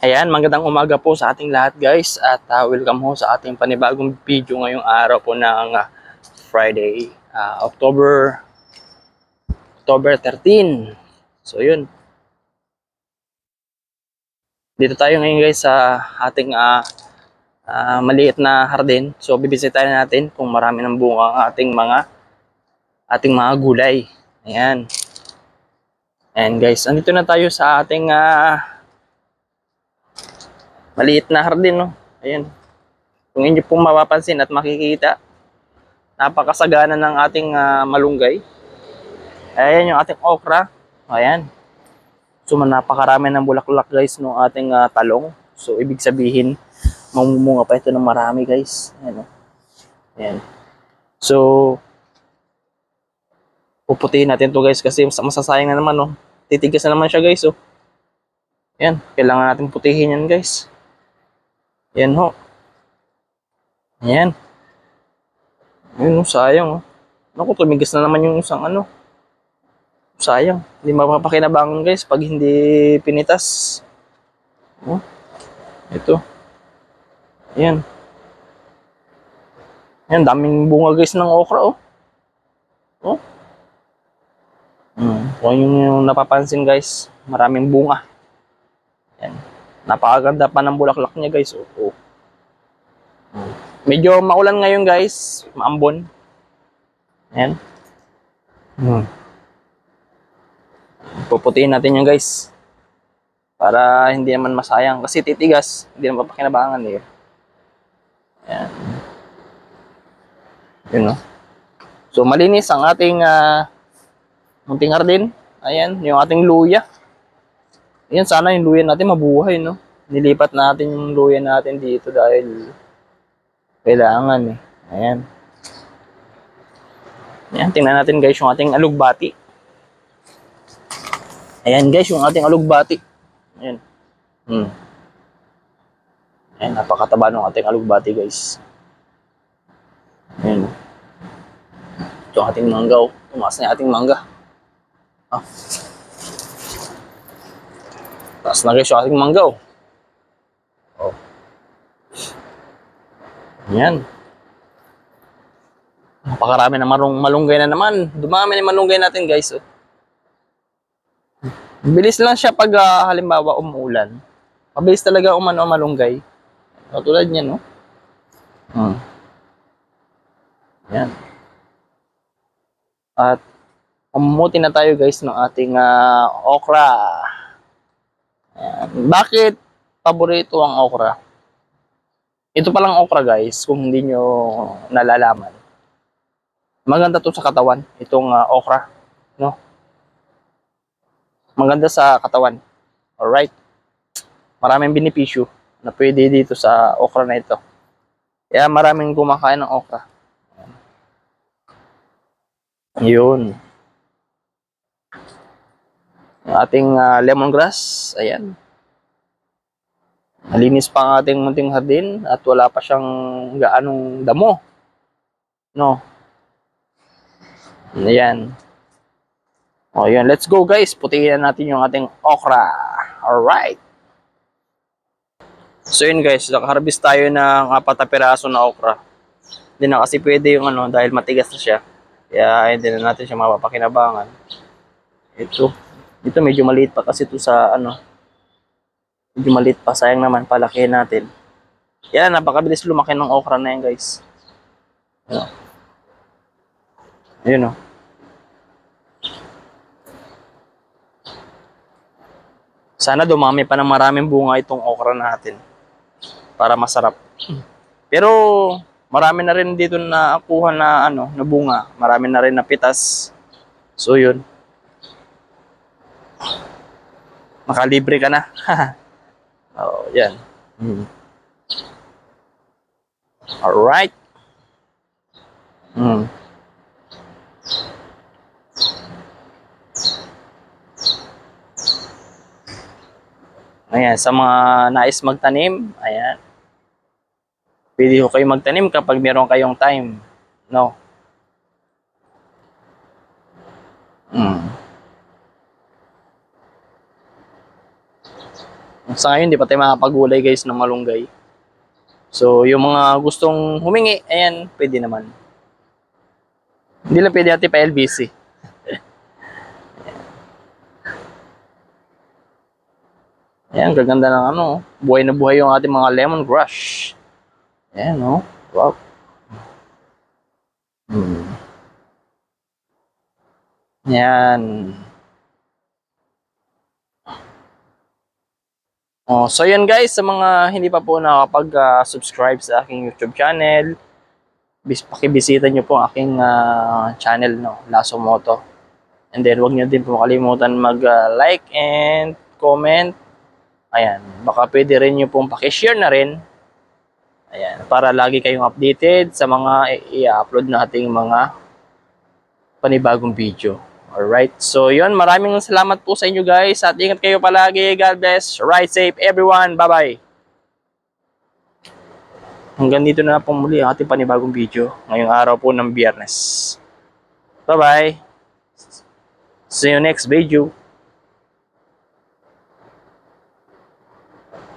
Ayan, magandang umaga po sa ating lahat guys at welcome ho sa ating panibagong video ngayong araw po ng Friday, October 13. So yun, dito tayo ngayon guys sa ating maliit na hardin. So bibisitahin natin kung marami ng bunga ang ating mga gulay. Ayan. Ayan guys, andito na tayo sa ating maliit na hardin, no? Ayan. Kung inyo pong mapapansin at makikita, napakasagana ng ating malunggay. Ayan yung ating okra. Ayan. So napakarami ng bulaklak guys ng ating talong. So ibig sabihin, mamumunga pa ito ng marami guys. Ayan. Ayan. So puputihin natin to guys kasi masasayang na naman, no. Titigas na naman siya guys, oh. Ayan, kailangan natin putihin yan guys. Ayan ho. Ayan. Ayun, oh, sayang, oh. Naku, tumigas na naman yung isang ano. Sayang, hindi mapapakinabangan guys pag hindi pinitas. Oh, ito. Ayan. Ayan, daming bunga guys ng okra, oh. Oh. Kung yung napapansin guys, maraming bunga. Ayan. Napakaganda pa ng bulaklak niya guys, oh. Oh. Medyo maulan ngayon guys, maambon. Ayan. Puputiin natin yan guys. Para hindi naman masayang. Kasi titigas, hindi naman papakinabangan eh. Ayan. Yun, no? So malinis ang ating munting hardin. Ayan, yung ating luya. Ayan, sana yung luya natin mabuhay, no? Nilipat natin yung luya natin dito dahil kailangan eh. Ayan. Ayan, tingnan natin guys yung ating alugbati. Ayan guys, yung ating alugbati. Ayan. Ayan, napakataba ng ating alugbati guys. Ayan. Ito ang ating mangga, oh. Tumaas na yung ating mangga. Ah. Taas na guys yung ating mangga, oh. Oh. Ayan. Napakarami na malunggay na naman. Dumami na malunggay natin guys, oh. Bilis lang siya pag halimbawa umuulan. Mabilis talaga umano malunggay. Katulad niyan, no? Ayan. At umuti na tayo guys ng ating okra. Ayan. Bakit paborito ang okra? Ito palang okra guys, kung hindi nyo nalalaman. Maganda to sa katawan, itong okra, no? Maganda sa katawan. Alright. Maraming benepisyo na pwede dito sa okra na ito. Kaya maraming kumakain ng okra. Yun. Yung ating lemongrass, ayan. Malinis pa ang ating munting hardin at wala pa siyang gaanong damo. No. Ayan. O yun, let's go guys. Putihin natin yung ating okra. Alright. So yun guys, nakaharvest tayo ng 4 na piraso na okra. Hindi na kasi pwede yung ano dahil matigas na siya. Kaya hindi na natin siya mapapakinabangan. Ito medyo maliit pa kasi ito sa ano. Medyo maliit pa, sayang naman, palakihin natin. Yan, napakabilis lumaki ng okra na yan guys. Ayan. Ayun, oh. Sana dumami pa ng maraming bunga itong okra natin para masarap. Pero marami na rin dito na kuha na ano, na bunga. Marami na rin na pitas. So yun. Makalibre ka na. Oh, yan. Alright. Ayan, sa mga nais magtanim, ayan. Pwede ko kayo magtanim kapag meron kayong time, no? Sa ngayon, di pa tayo makapagulay guys ng malunggay. So, yung mga gustong humingi, ayan, pwede naman. Hindi lang pwede natin pa LBC. Ayan, gaganda ng ano. Buhay na buhay yung ating mga lemongrass. Ayan, no? Wow. Ayan. Oh, so yan guys, sa mga hindi pa po nakapag-subscribe sa aking YouTube channel, pakibisita nyo po ang aking channel, no, Lasso Moto. And then, wag nyo din po kalimutan mag-like and comment. Ayan, baka pwede rin nyo pong pakishare na rin. Ayan, para lagi kayong updated sa mga i-upload nating mga panibagong video. Alright, so yun, maraming salamat po sa inyo guys at ingat kayo palagi. God bless, ride safe everyone, bye-bye. Hanggang dito na po muli ang ating panibagong video ngayong araw po ng Biyernes. Bye-bye. See you next video.